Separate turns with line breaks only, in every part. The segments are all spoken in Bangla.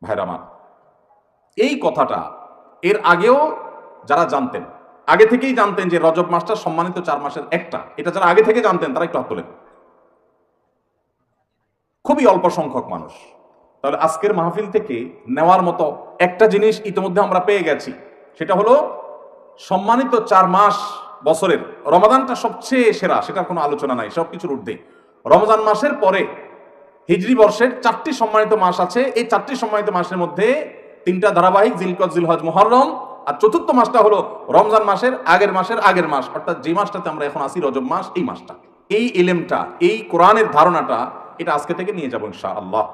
ভাইরা আমার, এই কথাটা এর আগেও যারা জানতেন, আগে থেকেই জানতেন যে রজব মাসটা সম্মানিত 4 মাসের একটা, এটা যারা আগে থেকে জানতেন তারা একটু হাত তোলেন। খুবই অল্প সংখ্যক মানুষ। তাহলে আজকের মাহফিল থেকে নেওয়ার মতো একটা জিনিস ইতিমধ্যে আমরা পেয়ে গেছি, সেটা হলো সম্মানিত 4 মাস বছরের রমাদানটা সবচেয়ে সেরা, সেটার কোনো আলোচনা নাই, সবকিছুর ঊর্ধ্বে। রমজান মাসের পরে হিজরি বর্ষের 4টি সম্মানিত মাস আছে। এই 4টি সম্মানিত মাসের মধ্যে 3টা ধারাবাহিক, জিলকদ, জিলহজ, মুহররম, আর চতুর্থ মাসটা হলো রমজান মাসের আগের মাস, অর্থাৎ যে মাসটাতে আমরা এখন আছি, রজব মাস। এই মাসটা, এই ইলমটা, এই কোরআনের ধারণাটা, এটা আজকে থেকে নিয়ে যাবো ইনশাআল্লাহ।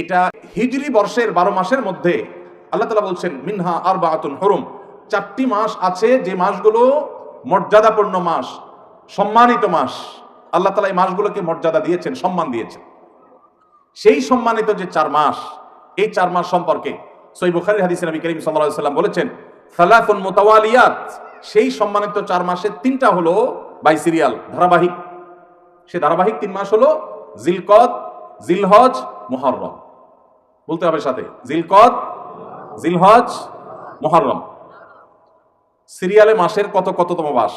এটা হিজরি বর্ষের 12 মাসের মধ্যে আল্লাহ তাআলা বলছেন মিনহা আরবাআতুন হুরুম, 4টি মাস আছে যে মাসগুলো মর্যাদাপূর্ণ মাস, সম্মানিত মাস। আল্লাহ তাআলা এই মাসগুলোকে মর্যাদা দিয়েছেন, সম্মান দিয়েছেন। সেই সম্মানিত যে 4 মাস, এই 4 মাস সম্পর্কে সহিহ বুখারীর হাদিসে নবী করিম সাল্লাল্লাহু আলাইহি ওয়াসাল্লাম বলেছেন সালাতুন মুতাওয়ালিয়াত, সেই সম্মানিত 4 মাসে 3টা হলো বাই সিরিয়াল, ধারাবাহিক। সে ধারাবাহিক 3 মাস হলো জিলকদ, জিলহজ, মুহররম। বলতে হবে সাথে, জিলকদ, জিলহজ, মুহররম। সিরিয়ালে মাসের কততম মাস?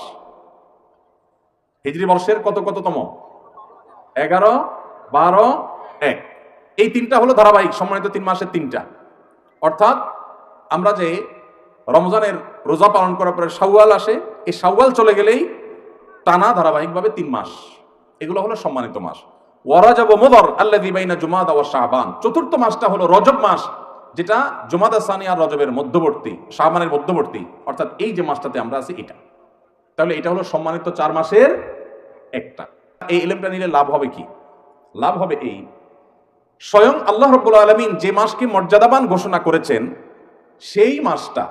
হিজরি বর্ষের কততম? 11, 12, 1। এই 3টা হলো ধারাবাহিক সম্মানিত 3 মাসের 3টা। অর্থাৎ আমরা যে রমজানের রোজা পালন করার পরে শাওয়াল আসে, এই শাওয়াল চলে গেলেই টানা ধারাবাহিকভাবে 3 মাস, এগুলো হলো সম্মানিত মাস। ওয়ারাজাব মুদর আল্লাযী বাইনা জুমাদা ওয়া শাবান, চতুর্থ মাসটা হলো রজব মাস, যেটা জুমাদা সানি আর রজবের মধ্যবর্তী, শাবানের মধ্যবর্তী, অর্থাৎ এই যে মাসটাতে আমরা আছি এটা। তাহলে এটা হলো সম্মানিত 4 মাসের একটা। এই ইলমটা নিলে লাভ হবে কি? লাভ হবে এই, স্বয়ং আল্লাহ রাব্বুল আলামিন যে মাসকে মর্যাদাবান ঘোষণা করেছেন, সেই মাসটা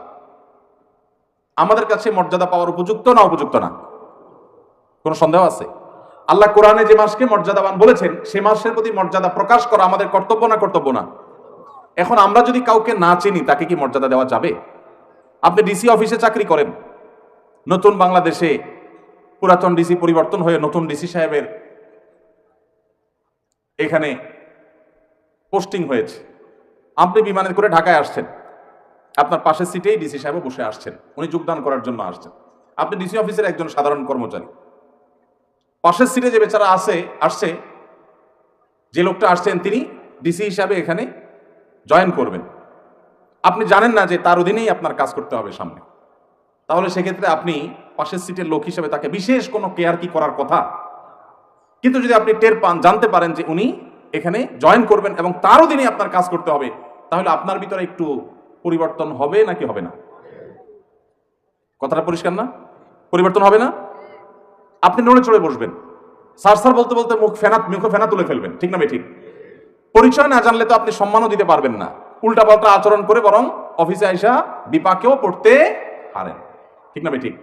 আমাদের কাছে মর্যাদা পাওয়ার উপযুক্ত না উপযুক্ত না? কোনো সন্দেহ আছে? আল্লাহ কোরআনে যে মাসকে মর্যাদাবান বলেছেন, সে মাসের প্রতি মর্যাদা প্রকাশ করা আমাদের কর্তব্য না কর্তব্য না? এখন আমরা যদি কাউকে না চিনি, তাকে কি মর্যাদা দেওয়া যাবে? আপনি ডিসি অফিসে চাকরি করেন, নতুন বাংলাদেশে পুরাতন ডিসি পরিবর্তন হয়ে নতুন ডিসি সাহেবের এখানে পোস্টিং হয়েছে। আপনি বিমানে করে ঢাকায় আসছেন, আপনার পাশের সিটেই ডিসি সাহেব বসে আসছেন, উনি যোগদান করার জন্য আসছেন। আপনি ডিসি অফিসের একজন সাধারণ কর্মচারী, পাশের সিটে যে বেচারা আসছে, যে লোকটা আসছেন তিনি ডিসি হিসাবে এখানে জয়েন করবেন। আপনি জানেন না যে তার অধীনেই আপনার কাজ করতে হবে সামনে। তাহলে সেক্ষেত্রে আপনি পাশের সিটের লোক হিসেবে তাকে বিশেষ কোনো কেয়ার কি করার কথা? কিন্তু যদি আপনি টের পান, জানতে পারেন যে উনি এখানে জয়েন করবেন এবং তার অধীনে আপনার কাজ করতে হবে, তাহলে আপনার ভিতরে একটু পরিবর্তন হবে নাকি হবে না? কথাটা পরিষ্কার না? পরিবর্তন হবে না? আপনি নড়ে চড়ে বসবেন, স্যার বলতে বলতে মুখে ফেনা তুলে ফেলবেন, ঠিক না ঠিক? পরিচয় না জানলে তো আপনি সম্মানও দিতে পারবেন না, উল্টাপাল্টা আচরণ করে বরং অফিসে আইসা বিপাকেও পড়তে পারেন, ঠিক না ঠিক?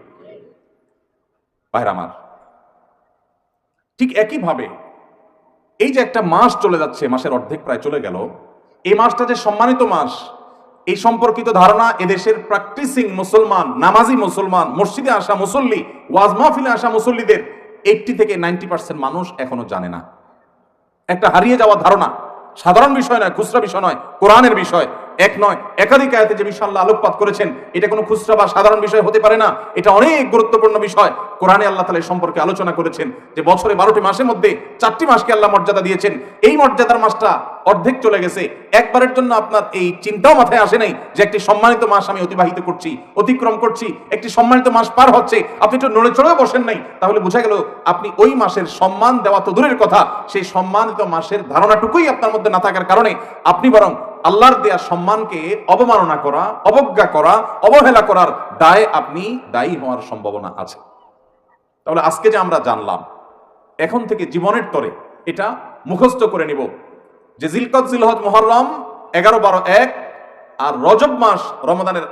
ভাইরা আমার, ঠিক একইভাবে এই যে একটা মাস চলে যাচ্ছে, মাসের অর্ধেক প্রায় চলে গেল, এই মাসটা যে সম্মানিত মাস, এই সম্পর্কিত ধারণা এদেশের প্র্যাকটিসিং মুসলমান, নামাজি মুসলমান, মসজিদে আসা মুসল্লি, ওয়াজ মাহফিলে আসা মুসল্লিদের 80 থেকে 90% মানুষ এখনো জানে না। একটা হারিয়ে যাওয়া ধারণা, সাধারণ বিষয় নয়, খুচরা বিষয় নয়, কোরআনের বিষয়। এক নয়, একাধিক আয়াতে যে বিষয় আল্লাহ আলোকপাত করেছেন, এটা কোনো খুচরা বা সাধারণ বিষয় হতে পারে না, এটা অনেক গুরুত্বপূর্ণ বিষয়। কোরআনে আল্লাহ তাআলা এই সম্পর্কে আলোচনা করেছেন যে বছরে 12টি মাসের মধ্যে 4টি মাসকে আল্লাহ মর্যাদা দিয়েছেন। এই মর্যাদার মাসটা অর্ধেক চলে গেছে, একবারের জন্য আপনার এই চিন্তাও মাথায় আসে নাই যে একটি সম্মানিত মাস আমি অতিবাহিত করছি, অতিক্রম করছি, একটি সম্মানিত মাস পার হচ্ছে, আপনি একটু নড়ে চড়েও বসেন নাই, তাহলে বোঝা গেল আপনি ওই মাসের সম্মান দেওয়া তো দূরের কথা, সেই সম্মানিত মাসের ধারণাটুকুই আপনার মধ্যে না থাকার কারণে আপনি বরং আল্লাহর দেয়া সম্মানকে অবমাননা করা, অবজ্ঞা করা, অবহেলা করার দায়ে আপনি দায়ী হওয়ার সম্ভাবনা আছে। তাহলে আজকে যে আমরা জানলাম, এখন থেকে জীবনের তরে এটা মুখস্থ করে নিব যে জিলকদ, জিলহজ, মুহররম 11, 12, 1 আর রজব মাস, রমাদানের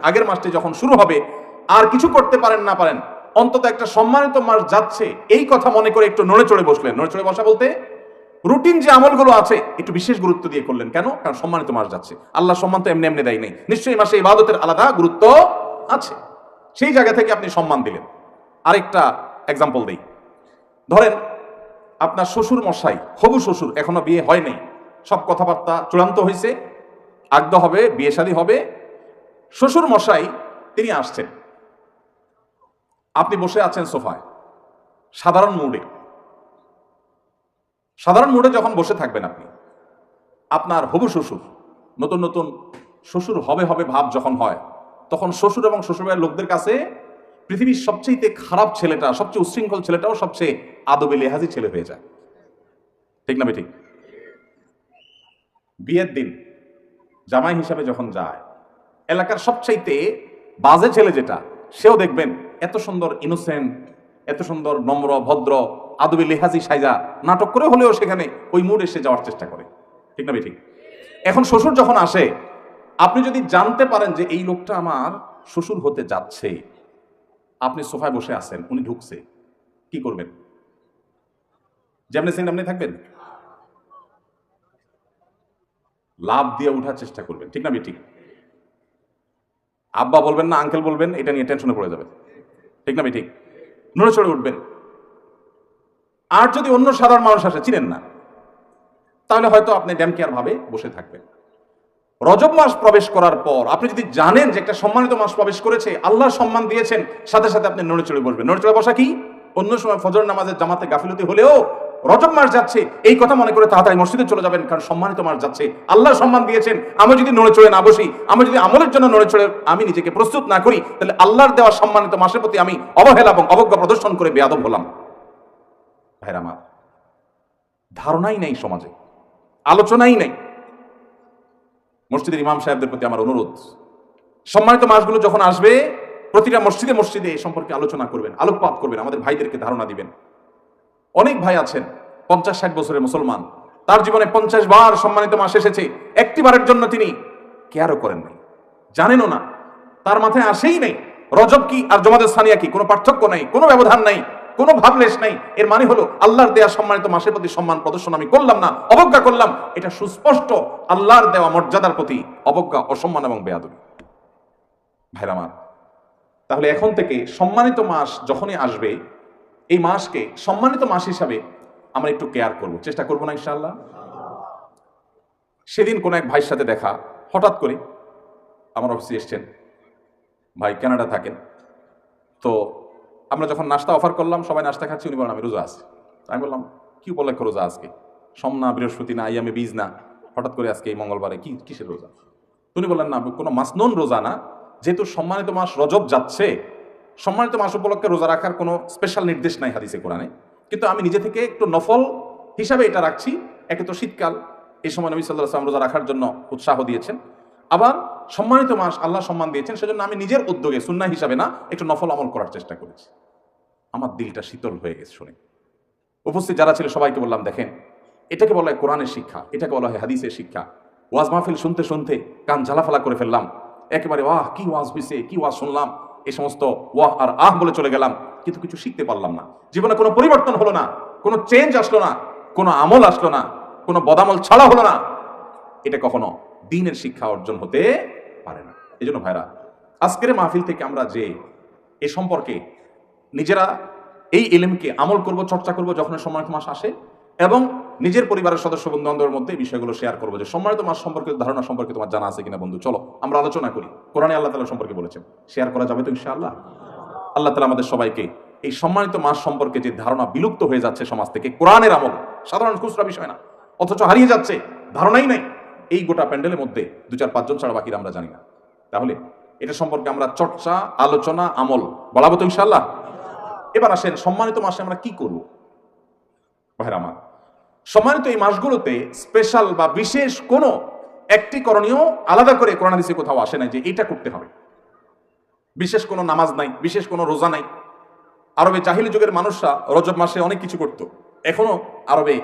আগের মাসটি যখন শুরু হবে, আর কিছু করতে পারেন না পারেন, অন্তত একটা সম্মানিত মাস যাচ্ছে এই কথা মনে করে একটু নড়ে চড়ে বসলেন। নড়ে চড়ে বসা বলতে রুটিন যে আমলগুলো আছে একটু বিশেষ গুরুত্ব দিয়ে করলেন। কেন? কারণ সম্মানিত মাস যাচ্ছে, আল্লাহ সম্মান তো এমনি এমনি দেয় নাই, নিশ্চয়ই মাসে ইবাদতের আলাদা গুরুত্ব আছে, সেই জায়গা থেকে আপনি সম্মান দিলেন। আরেকটা এক্সাম্পল দেই, ধরেন আপনার শ্বশুর মশাই, হবু শ্বশুর, এখনো বিয়ে হয় নাই, সব কথাবার্তা চূড়ান্ত হয়েছে, আগদ হবে, বিয়ে শাদী হবে, শ্বশুর মশাই তিনি আসছেন, আপনি বসে আছেন সোফায় সাধারণ মুডে যখন বসে থাকবেন আপনি, আপনার হবু শ্বশুর, নতুন নতুন শ্বশুর হবে ভাব যখন হয়, তখন শ্বশুর এবং শ্বশুরবাড়ির লোকদের কাছে পৃথিবীর সবচেয়ে খারাপ ছেলেটা, সবচেয়ে উচ্ছৃঙ্খল ছেলেটাও সবচেয়ে আদবে লেহাজি ছেলে হয়ে যায়। ঠিক না ঠিক? বিয়ের দিন জামাই হিসাবে যখন যায়, এলাকার সবচাইতে বাজে ছেলে যেটা, সেও দেখবেন এত সুন্দর ইনোসেন্ট, এত সুন্দর নম্র ভদ্র আদবে লেহাজি সাইজা নাটক করে হলেও সেখানে ওই মুড এসে যাওয়ার চেষ্টা করে। ঠিক না ঠিক? এখন শ্বশুর যখন আসে, আপনি যদি জানতে পারেন যে এই লোকটা আমার শ্বশুর হতে যাচ্ছে, আপনি সোফায় বসে আছেন, উনি ঢুকছে, কি করবেন? যেমনি আপনি থাকবেন, লাভ দিয়ে উঠার চেষ্টা করবেন। ঠিক না ঠিক? আব্বা বলবেন না আঙ্কেল বলবেন, এটা নিয়ে টেনশনে পড়ে যাবেন। ঠিক না ঠিক? নড়ে চড়ে উঠবেন। আর যদি অন্য সাধারণ মানুষ আসে, চিনেন না, তাহলে হয়তো আপনি ড্যাম কেয়ার ভাবে বসে থাকবেন। রজব মাস প্রবেশ করার পর আপনি যদি জানেন যে একটা সম্মানিত মাস প্রবেশ করেছে, আল্লাহ সম্মান দিয়েছেন, সাথে সাথে আপনি নড়ে চড়ে বসবেন। নড়ে চড়ে বসা কি? অন্য সময় ফজর নামাজের জামাতে গাফিলতি হলেও রজব মাস যাচ্ছে এই কথা মনে করে তাড়াতাড়ি মসজিদে চলে যাবেন, কারণ সম্মানিত মাস যাচ্ছে, আল্লাহ সম্মান দিয়েছেন। আমি যদি নড়ে চড়ে না বসি, আমি যদি আমলের জন্য নড়ে চড়ে আমি নিজেকে প্রস্তুত না করি, তাহলে আল্লাহর দেওয়া সম্মানিত মাসের প্রতি আমি অবহেলা এবং অবজ্ঞা প্রদর্শন করে বেয়াদব হলাম। ভাইরা আমার, ধারণাই নেই সমাজে, আলোচনাই নেই। মসজিদের ইমাম সাহেবদের প্রতি আমার অনুরোধ, সম্মানিত মাসগুলো যখন আসবে প্রতিটা মসজিদে মসজিদে এ সম্পর্কে আলোচনা করবেন, আলোকপাত করবেন, আমাদের ভাইদেরকে ধারণা দিবেন। অনেক ভাই আছেন 50-60 বছরের মুসলমান, তার জীবনে 50 বার সম্মানিত মাস এসেছে, একটি বারের জন্য তিনি কেয়ারও করেন নাই, জানেনও না, তার মাথায় আসেই নাই রজব কি আর জমাদের সানিয়া কি, কোনো পার্থক্য নাই, কোনো ব্যবধান নাই, কোনো ভাবলেশ নাই। এর মানে হলো আল্লাহর দেয়া সম্মানিত মাসের প্রতি সম্মান প্রদর্শন আমি করলাম না, অবজ্ঞা করলাম। এটা সুস্পষ্ট আল্লাহর দেওয়া মর্যাদার প্রতি অবজ্ঞা, অসম্মান এবং বেয়াদবি। ভাইরা আমার, তাহলে এখন থেকে সম্মানিত মাস যখনই আসবে, এই মাসকে সম্মানিত মাস হিসাবে আমরা একটু কেয়ার করব, চেষ্টা করবো না ইনশাআল্লাহ? সেদিন কোন এক ভাইয়ের সাথে দেখা, হঠাৎ করে আমার অফিসে এসছেন, ভাই কানাডা থাকেন। তো আমরা যখন নাস্তা অফার করলাম, সবাই নাস্তা খাচ্ছি, উনি বলেন আমি রোজা আছি। আমি বললাম কি উপলক্ষে রোজা আজকে? সোম না, বৃহস্পতি না, আইয়ামে বীজ না, হঠাৎ করে আজকে এই মঙ্গলবারে কিসের রোজা? উনি বললেন না, কোনো মাসনুন রোজা না, যেহেতু সম্মানিত মাস রজব যাচ্ছে, সম্মানিত মাস উপলক্ষে রোজা রাখার কোনো স্পেশাল নির্দেশ নাই হাদিসে কোরআনে, কিন্তু আমি নিজে থেকে একটু নফল হিসাবে এটা রাখছি। একে তো শীতকাল, এই সময় নবী সাল্লাল্লাহু আলাইহি ওয়াসাল্লাম রোজা রাখার জন্য উৎসাহ দিয়েছেন, আবার সম্মানিত মাস আল্লাহ সম্মান দিয়েছেন, সেজন্য আমি নিজের উদ্যোগে সুন্নাহ হিসাবে না, একটু নফল আমল করার চেষ্টা করেছি। আমার দিলটা শীতল হয়ে গেছে শুনে। উপস্থিত যারা ছিল সবাইকে বললাম, দেখেন, এটাকে বলা হয় কোরআনের শিক্ষা, এটাকে বলা হয় হাদিসের শিক্ষা। ওয়াজ মাহফিল শুনতে শুনতে কান ঝালাফালা করে ফেললাম, একেবারে ওয়াহ কি ওয়াজ হয়েছে, কি ওয়াজ শুনলাম, এই সমস্ত ওয়াহ আর আহ বলে চলে গেলাম, কিন্তু কিছু শিখতে পারলাম না। জীবনে কোনো পরিবর্তন হলো না, কোনো চেঞ্জ আসলো না, কোনো আমল আসলো না, কোনো বদামল ছাড়া হলো না। এটা কখনো দ্বীনের শিক্ষা অর্জন হতে পারে না। এই জন্য ভাইরা, আজকের মাহফিল থেকে আমরা যে এ সম্পর্কে নিজেরা এই ইলমকে আমল করব, চর্চা করব যখন সম্মানিত মাস আসে, এবং নিজের পরিবারের সদস্য বন্ধু বান্ধবের মধ্যে এই বিষয়গুলো শেয়ার করবো, যে সম্মানিত মাস সম্পর্কে ধারণা সম্পর্কে তোমার জানা আছে কিনা বন্ধু, চলো আমরা আলোচনা করি। কোরআনে আল্লাহ তাআলা সম্পর্কে বলেছেন, শেয়ার করা যাবে তো ইনশাআল্লাহ? আল্লাহ তাআলা আমাদের সবাইকে এই সম্মানিত মাস সম্পর্কে যে ধারণা বিলুপ্ত হয়ে যাচ্ছে সমাজ থেকে, কোরআনের আমল সাধারণ খুচরা বিষয় না, অথচ হারিয়ে যাচ্ছে, ধারণাই নাই, এই গোটা প্যান্ডেলের মধ্যে 2-4-5 জন ছাড়া বাকিরা আমরা জানি না। তাহলে এটা সম্পর্কে আমরা চর্চা, আলোচনা, আমল বলাবো তো ইনশাআল্লাহ? এবার আসেন সম্মানিত মাসে আমরা কি করব। ভাইরা আমার, সম্মানিত এই মাসগুলোতে স্পেশাল বা বিশেষ কোনো একটি করণীয় আলাদা করে কোরআন হাদিসে কোথাও আসে নাই যে এটা করতে হবে। বিশেষ কোনো নামাজ নাই, বিশেষ কোনো রোজা নাই। আরবে জাহিলি যুগের মানুষরা রজব মাসে অনেক কিছু করত, এখনো আরবে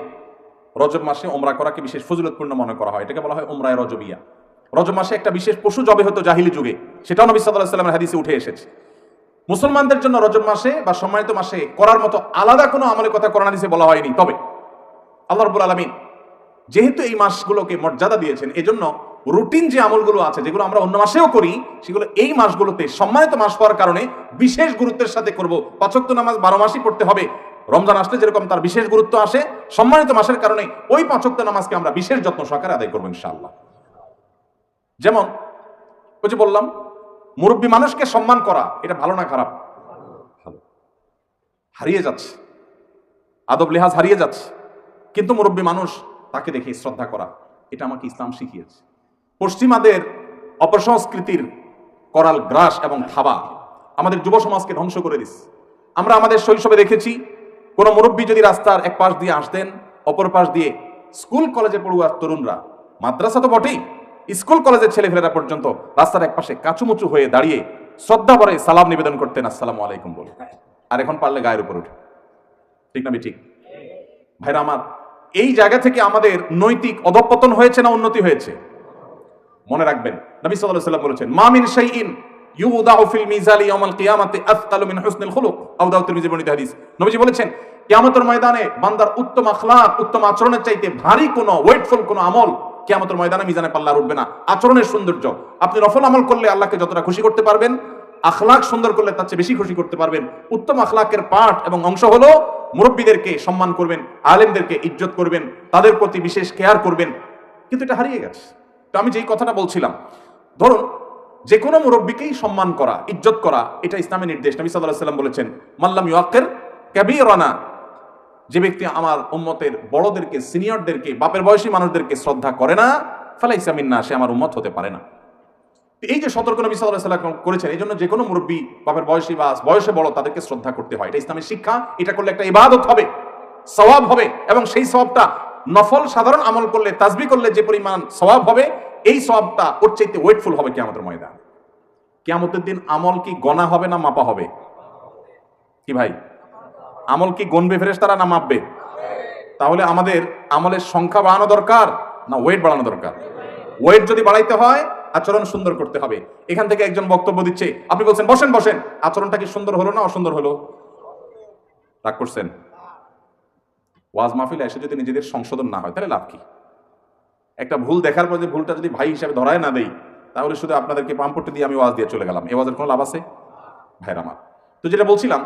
রজব মাসে ওমরা করাকে বিশেষ ফজিলতপূর্ণ মনে করা হয়, এটাকে বলা হয় ওমরায়ে রজবিয়া। রজব মাসে একটা বিশেষ পশু জবে হতো জাহিলি যুগে, সেটাও নবী সাল্লাল্লাহু আলাইহি ওয়াসাল্লামের হাদিসে উঠে এসেছে। মুসলমানদের জন্য রজব মাসে বা সম্মানিত মাসে করার মতো আলাদা কোনো আমলের কথা কোরআন হাদিসে বলা হয়নি। তবে আল্লাহ রাব্বুল আলামিন যেহেতু এই মাসগুলোকে মর্যাদা দিয়েছেন, এজন্য রুটিন যে আমলগুলো আছে যেগুলো আমরা অন্য মাসেও করি, সেগুলো এই মাসগুলোতে সম্মানিত মাস হওয়ার কারণে বিশেষ গুরুত্বের সাথে করব। 5 ওয়াক্ত নামাজ 12 মাসই পড়তে হবে। রমজান আসলে যেরকম তার বিশেষ গুরুত্ব আসে, সম্মানিত মাসের কারণে ওই 5 ওয়াক্ত নামাজকে আমরা বিশেষ যত্ন সহকারে আদায় করবো ইনশাআল্লাহ। যেমন ওই যে বললাম, মুরব্বী মানুষকে সম্মান করা এটা ভালো না খারাপ? ভালো। হারিয়ে যাচ্ছে, আদব লিহাজ হারিয়ে যাচ্ছে, কিন্তু মুরব্বী মানুষ তাকে দেখে শ্রদ্ধা করা এটা আমাকে ইসলাম শিখিয়েছে। পশ্চিমাদের অপসংস্কৃতির করাল গ্রাস এবং থাবা আমাদের যুব সমাজকে ধ্বংস করে দিচ্ছে। আমরা আমাদের শৈশবে দেখেছি, কোনো মুরব্বী যদি রাস্তার এক পাশ দিয়ে আসতেন, অপর পাশ দিয়ে স্কুল কলেজে পড়ুয়া তরুণরা, মাদ্রাসা তো বটেই, স্কুল কলেজের ছেলেমেয়েরা পর্যন্ত রাস্তার এক পাশে কাচুমুচু হয়ে দাঁড়িয়ে শ্রদ্ধা ভরে সালাম নিবেদন করতেন, আসসালামু আলাইকুম বলে। আর এখন পারলে গায়ের উপর উঠে। ঠিক না ঠিক? ভাইরা আমার, এই জায়গা থেকে আমাদের নৈতিক অধঃপতন হয়েছে না উন্নতি হয়েছে? মনে রাখবেন, নবী সাল্লাল্লাহু আলাইহি ওয়াসাল্লাম বলেছেন, মা মিন শাইইন ইউদাউ ফিল মিজালি ইয়াউমাল কিয়ামাতি আথকালু মিন হুসনিল খুলুক। আবু দাউদ তিরমিজি বর্ণিত হাদিস। নবীজি বলেছেন, কিয়ামতের ময়দানে বান্দার উত্তম আখলাক, উত্তম আচরণের চাইতে ভারী কোনো ওয়েটফুল কোনো আমল কিয়ামতের ময়দানে মিজানে পাল্লা উঠবে না। আচরণের সৌন্দর্য, আপনি নফল আমল করলে আল্লাহকে যতটা খুশি করতে পারবেন, আখলাক সুন্দর করলে তার চেয়ে বেশি খুশি করতে পারবেন। উত্তম আখলাকের পাঠ এবং অংশ হলো মুরব্বীদেরকে সম্মান করবেন, আলেমদেরকে ইজ্জত করবেন, তাদের প্রতি বিশেষ কেয়ার করবেন। কিন্তু এটা হারিয়ে গেছে। তো আমি যেই কথাটা বলছিলাম, ধরুন যে কোনো মুরব্বীকেই সম্মান করা, ইজ্জত করা, এটা ইসলামের নির্দেশ। নবী সাল্লাল্লাহু আলাইহি ওয়াসাল্লাম বলেছেন, মাল্লাম ইউআক্কির কাবীরানা, যে ব্যক্তি আমার উম্মতের বড়দেরকে, সিনিয়রদেরকে, বাপের বয়সী মানুষদেরকে শ্রদ্ধা করে না, ফালাইসা মিন্না, সে আমার উম্মত হতে পারে না। এই যে সতর্ক নবী সাল্লাল্লাহু আলাইহি ওয়াসাল্লাম করেছেন, এই জন্য যে কোনো মুরব্বী, বাপের বয়সী বা বয়সে বড়, তাদেরকে শ্রদ্ধা করতে হয়। এটা ইসলামের শিক্ষা। এটা করলে একটা ইবাদত হবে, সওয়াব হবে, এবং সেই সওয়াবটা নফল সাধারণ আমল করলে, তাসবিহ করলে যে পরিমাণ সওয়াব হবে, এই সওয়াবটা ওর চাইতে ওয়েটফুল হবে কিয়ামতের ময়দান। কিয়ামতের দিন আমল কি গণা হবে না মাপা হবে? কি ভাই, আমল কি গণবে ফেরেশতারা না মাপবে? তাহলে আমাদের আমলের সংখ্যা বাড়ানো দরকার না ওয়েট বাড়ানো দরকার? ওয়েট যদি বাড়াইতে হয়, আচরণ সুন্দর করতে হবে। এখান থেকে একজন বক্তব্য দিচ্ছে, আপনি বলছেন বসেন বসেন, আচরণটা কি সুন্দর হলো না অসুন্দর হলো? রাগ করছেন? ওয়াজ মাহফিলে এসে যদি নিজেদের সংশোধন না হয়, তাহলে লাভ কি? একটা ভুল দেখার পর যে ভুলটা যদি ভাই হিসাবে ধরায় না দেই, তাহলে শুধু আপনাদেরকে পাম্পটি দিয়ে আমি ওয়াজ দিয়ে চলে গেলাম। এই ওয়াজের কোনো লাভ আছে? ভাইরা আমার, তো যেটা বলছিলাম,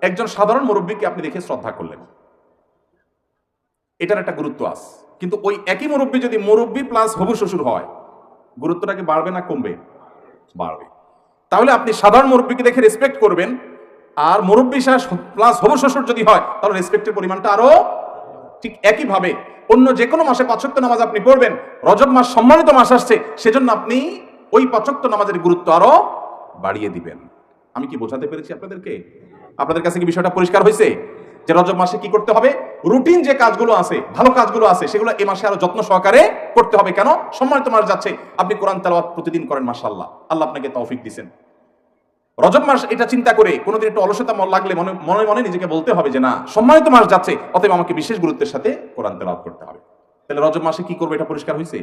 একজন সাধারণ মুরব্বীকে আপনি দেখে শ্রদ্ধা করলেন, এটার একটা গুরুত্ব আছে। কিন্তু ওই একই মুরব্বী যদি মুরব্বী প্লাস হবু শ্বশুর হয়, গুরুত্বটা কি বাড়বে না কমবে? বাড়বে। তাহলে আপনি সাধারণ মুরব্বীকে দেখে রেসপেক্ট করবেন, আর মুরব্বী প্লাস হবু শ্বশুর যদি হয়, তাহলে রেসপেক্টের পরিমাণটা আরো। ঠিক একইভাবে অন্য যে কোনো মাসে ৫ ওয়াক্ত নামাজ আপনি পড়বেন, রজব মাস সম্মানিত মাস আসছে, সেজন্য আপনি ওই ৫ ওয়াক্ত নামাজের গুরুত্ব আরো বাড়িয়ে দিবেন। আমি কি বোঝাতে পেরেছি আপনাদেরকে? আপনাদের কাছে কি বিষয়টা পরিষ্কার হয়েছে যে রজব মাসে কি করতে হবে? রুটিন যে কাজগুলো আছে, ভালো কাজগুলো আছে, সেগুলো এই মাসে আরো যত্ন সহকারে করতে হবে। কেন? সম্মানিত মাস যাচ্ছে, আপনি কোরআন তেলাওয়াত প্রতিদিন করেন, মাশাআল্লাহ, আল্লাহ আপনাকে তৌফিক দিবেন। রজব মাস এটা চিন্তা করে কোনোদিন একটু অলসতা লাগলে মনে মনে নিজেকে বলতে হবে যে না, সম্মানিত মাস যাচ্ছে, অতএব আমাকে বিশেষ গুরুত্বের সাথে কোরআন তেলাওয়াত করতে হবে। তাহলে রজব মাসে কি করবে, এটা পরিষ্কার হয়েছে।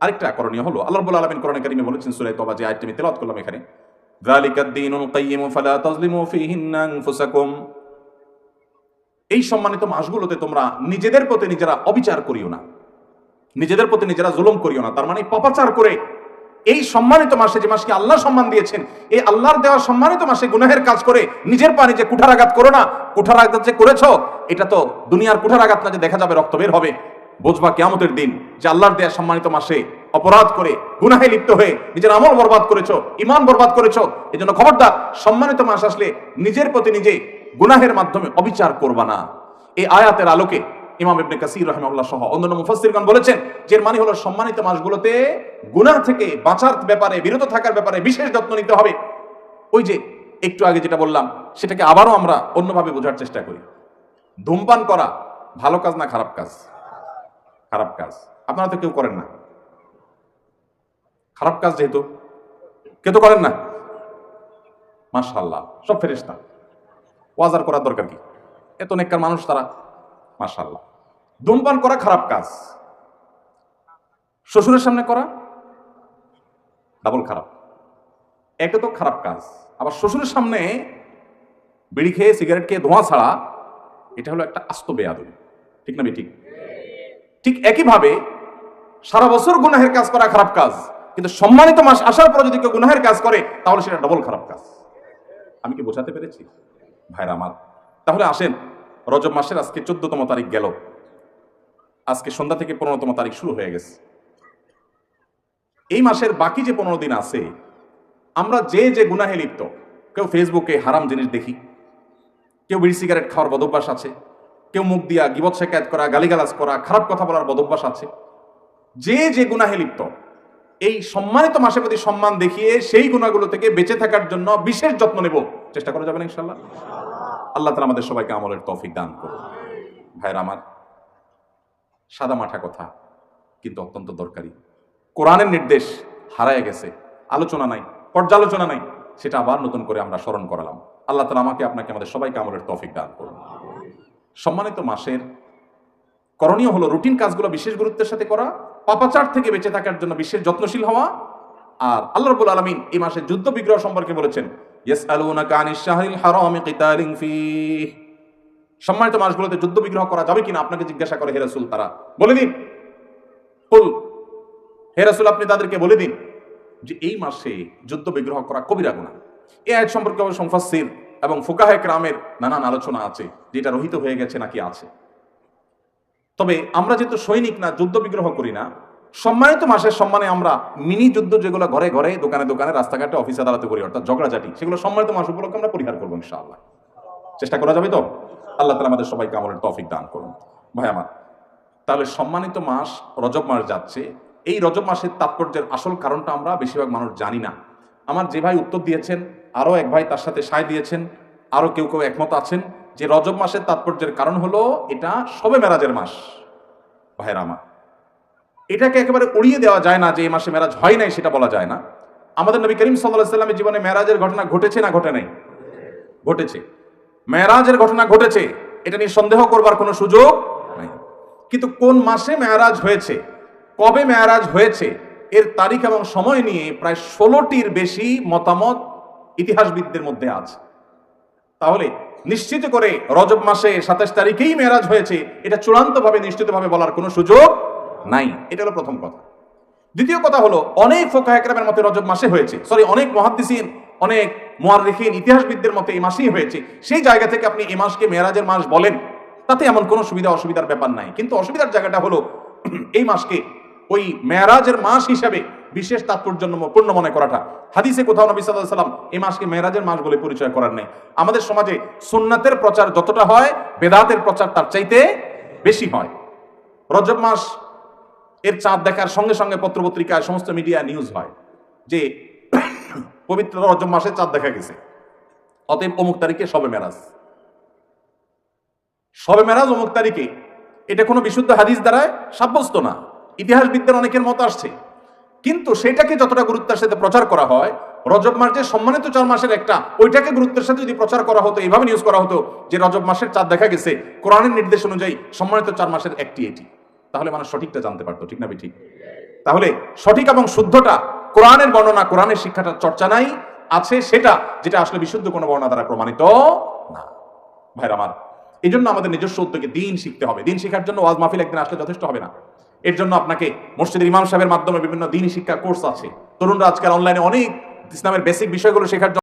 আরেকটা করণীয় হলো, আল্লাহ রাব্বুল আলামিন কোরআনে কারীমে বলেছেন সূরা তওবা, যে আয়াতটি আমি তেলাওয়াত করলাম এখানে, যালিকাদ দীনুল কাইয়্যিম ফালা তাজলিমু ফীহিন্না আনফুসাকুম, এই সম্মানিত মাসগুলোতে তোমরা নিজেদের প্রতি নিজেরা অবিচার করিও না, নিজেদের প্রতি নিজেরা জুলুম করিও না। তার মানে পাপাচার করে এই সম্মানিত মাসে, যে মাসকে আল্লাহ সম্মান দিয়েছেন, এই আল্লাহর দেওয়া সম্মানিত মাসে গুনাহের কাজ করে নিজের পা নিজে কুঠারাঘাত করো না। কুঠারাঘাত যে করেছো, এটা তো দুনিয়ার কুঠারাঘাত না যে দেখা যাবে রক্ত বের হবে। বুঝবা কিয়ামতের দিন যে আল্লাহর দেওয়া সম্মানিত মাসে অপরাধ করে, গুনাহে লিপ্ত হয়ে নিজের আমল বরবাদ করেছো, ঈমান বরবাদ করেছো। এজন্য খবরদার, সম্মানিত মাস আসলে নিজের প্রতি নিজে গুনাহের মাধ্যমে অবিচার করবা না। এই আয়াতের আলোকে ইমাম ইবনে কাসির রাহিমাহুল্লাহ সহ অন্যান্য মুফাসসিরগণ বলেছেন যে এর মানে হলো সম্মানিত মাসগুলোতে গুনাহ থেকে বাঁচার ব্যাপারে, বিরত থাকার ব্যাপারে বিশেষ যত্ন নিতে হবে। ওই যে একটু আগে যেটা বললাম, সেটাকে আবারও আমরা অন্যভাবে বোঝার চেষ্টা করি। ধূমপান করা ভালো কাজ না খারাপ কাজ? খারাপ কাজ। আপনারা তো কেউ করেন না, খারাপ কাজ যেহেতু কেউ তো করেন না। মাশাআল্লাহ, সব ফেরেশতা, ওয়াজ করার দরকার কি? এত নেককার মানুষ তারা, মাশাআল্লাহ। ধূমপান করা খারাপ কাজ, শ্বশুরের সামনে করা ডাবল খারাপ। একটা তো খারাপ কাজ, আবার শ্বশুরের সামনে বিড়ি খেয়ে, সিগারেট খেয়ে ধোঁয়া ছাড়া, এটা হলো একটা আস্ত বেয়াদবি। ঠিক না ঠিক? ঠিক একইভাবে সারা বছর গুনাহের কাজ করা খারাপ কাজ, কিন্তু সম্মানিত মাস আসার পর যদি কেউ গুনাহের কাজ করে, তাহলে সেটা ডবল খারাপ কাজ। আমি কি বোঝাতে পেরেছি ভাইরা আমার? তাহলে আসেন, রজব মাসের আজকে 14তম তারিখ গেল, আজকে সন্ধ্যা থেকে 15তম তারিখ শুরু হয়ে গেছে। এই মাসের বাকি যে 15 দিন আছে, আমরা যে যে গুনাহে লিপ্ত, কেউ ফেসবুকে হারাম জিনিস দেখি, কেউ বিড়ি সিগারেট খাওয়ার বদভ্যাস আছে, কেউ মুখ দিয়া গীবত শেকায়েত করা, গালিগালাজ করা, খারাপ কথা বলার বদভ্যাস আছে, যে যে গুনাহে লিপ্ত, এই সম্মানিত মাসের প্রতি সম্মান দেখিয়ে সেই গুনাহগুলো থেকে বেঁচে থাকার জন্য বিশেষ যত্ন নেব, চেষ্টা করা যাবে না ইনশাআল্লাহ? আল্লাহ তাআলা আমাদের সবাইকে আমলের তৌফিক দান করুন। ভাইরা আমার, সাদা মাঠা কথা কিন্তু অত্যন্ত দরকারি। কোরআনের নির্দেশ হারায় গেছে, আলোচনা নাই, পর্যালোচনা নাই, সেটা আবার নতুন করে আমরা স্মরণ করালাম। আল্লাহ তাআলা আমাকে আপনাকে আমাদের সবাইকে আমলের তৌফিক দান করুন। সম্মানিত মাসের করণীয় হলো রুটিন কাজগুলো বিশেষ গুরুত্বের সাথে করা, পাপাচার থেকে বেঁচে থাকার জন্য বিশেষ যত্নশীল হওয়া। আর আল্লাহ রাব্বুল আলামিন এই মাসে যুদ্ধ বিগ্রহ সম্পর্কে বলেছেন, ইয়াসআলুনাকা আনিশ শাহরিল হারামি কিতালিন ফীহ। সম্মানিত মাসগুলোতে যুদ্ধ বিগ্রহ করা যাবে কিনা আপনাকে জিজ্ঞাসা করে হে রাসূল, তারা বলে দিন, কুল, হে রাসূল আপনি তাদেরকে বলে দিন যে এই মাসে যুদ্ধ বিগ্রহ করা কবিরা গুনাহ। এই আয়াত সম্পর্কে অবশ্য মুফাসসির এবং ফুকাহায়ে কেরামের নানান আলোচনা আছে, যেটা রহিত হয়ে গেছে নাকি আছে। তবে আমরা যেহেতু সৈনিক না, যুদ্ধ বিগ্রহ করি না, সম্মানিত মাসের সম্মানে আমরা মিনি যুদ্ধ যেগুলো ঘরে ঘরে, দোকানে দোকানে, রাস্তাঘাটে, অফিস আদালতে করি, অর্থাৎ ঝগড়াঝাটি, সেগুলো সম্মানিত মাস উপলক্ষে আমরা পরিহার করবো ইনশাআল্লাহ। চেষ্টা করা যাবে তো? আল্লাহ তাআলা আমাদের সবাইকে আমলের তৌফিক দান করুন। ভাই আমার, তাহলে সম্মানিত মাস রজব মাস যাচ্ছে, এই রজব মাসের তাৎপর্যের আসল কারণটা আমরা বেশিরভাগ মানুষ জানি না। আমার যে ভাই উত্তর দিয়েছেন, আরো এক ভাই তার সাথে সায় দিয়েছেন, আরো কেউ কেউ একমত আছেন যে রজব মাসের তাৎপর্যের কারণ হলো এটা শবে মেরাজের মাস। ভাইরা আমার, এটাকে একেবারে উড়িয়ে দেওয়া যায় না যে এই মাসে মেরাজ হয় নাই, সেটা বলা যায় না। আমাদের নবী করিম সাল্লাল্লাহু আলাইহি ওয়াসাল্লামের জীবনে মেরাজের ঘটনা ঘটেছে না ঘটে নাই? ঘটেছে। মেরাজের ঘটনা ঘটেছে, এটা নিয়ে সন্দেহ করবার কোনো সুযোগ নাই। কিন্তু কোন মাসে মেরাজ হয়েছে, কবে মেরাজ হয়েছে, এর তারিখ এবং সময় নিয়ে প্রায় 16টির বেশি মতামত ইতিহাসবিদদের মধ্যে আছে। তাহলে নিশ্চিত করে রজব মাসে 27 তারিখেই মেরাজ হয়েছে, এটা চূড়ান্তভাবে নিশ্চিতভাবে বলার কোনো সুযোগ নাই। এটা হলো প্রথম কথা। দ্বিতীয় কথা হলো, অনেক ফুকাহায়ে কেরামের মতে রজব মাসে হয়েছে, অনেক মুহাদ্দিসিন, অনেক মুআররিখিন, ইতিহাসবিদদের মতে এই মাসেই হয়েছে। সেই জায়গা থেকে আপনি এই মাসকে মেরাজের মাস বলেন, তাতে এমন কোনো সুবিধা অসুবিধার ব্যাপার নাই। কিন্তু অসুবিধার জায়গাটা হলো এই মাসকে ওই মেরাজের মাস হিসাবে বিশেষ তাৎপর্যপূর্ণ মনে করাটা। হাদিসে কোথাও নবী সাল্লাল্লাহু আলাইহি ওয়াসাল্লাম এই মাসকে মেরাজের মাস বলে পরিচয় করার নাই। আমাদের সমাজে সুন্নাতের প্রচার যতটা হয়, বেদাতের প্রচার তার চাইতে বেশি হয়। রজব মাস এর চাঁদ দেখার সঙ্গে সঙ্গে পত্রপত্রিকায়, সমস্ত মিডিয়া নিউজ হয় যে পবিত্র রজব মাসে চাঁদ দেখা গেছে, অতএব অমুক তারিখে শবে মেরাজ। শবে মেরাজ অমুক তারিখে, এটা কোনো বিশুদ্ধ হাদিস দ্বারা সাব্যস্ত না। ইতিহাসবিদদের অনেকের মত আসছে, কিন্তু সেটাকে যতটা গুরুত্বের সাথে প্রচার করা হয়, রজব মাস যে সম্মানিত 4 মাসের একটা, ওইটাকে গুরুত্বের সাথে যদি প্রচার করা হতো, এইভাবে নিউজ করা হতো যে রজব মাসের চাঁদ দেখা গেছে, কোরআনের নির্দেশ অনুযায়ী সম্মানিত 4 মাসের একটি এটি, তাহলে মানুষ সঠিকটা জানতে পারতো। ঠিক না ঠিক? তাহলে সঠিক এবং শুদ্ধটা, কোরআনের বর্ণনা, কোরআনের শিক্ষাটা চর্চা নাই, আছে সেটা যেটা আসলে বিশুদ্ধ কোনো বর্ণনা দ্বারা প্রমাণিত না। ভাইরা আমার, এই জন্য আমাদের নিজস্ব উদ্যোগে দিন শিখতে হবে। দিন শেখার জন্য ওয়াজ মাহফিল একদিন আসলে যথেষ্ট হবে না। এর জন্য আপনাকে মসজিদের ইমাম সাহেবের মাধ্যমে বিভিন্ন দিনই শিক্ষা কোর্স আছে। তরুণরা আজকাল অনলাইনে অনেক ইসলামের বেসিক বিষয়গুলো শেখার জন্য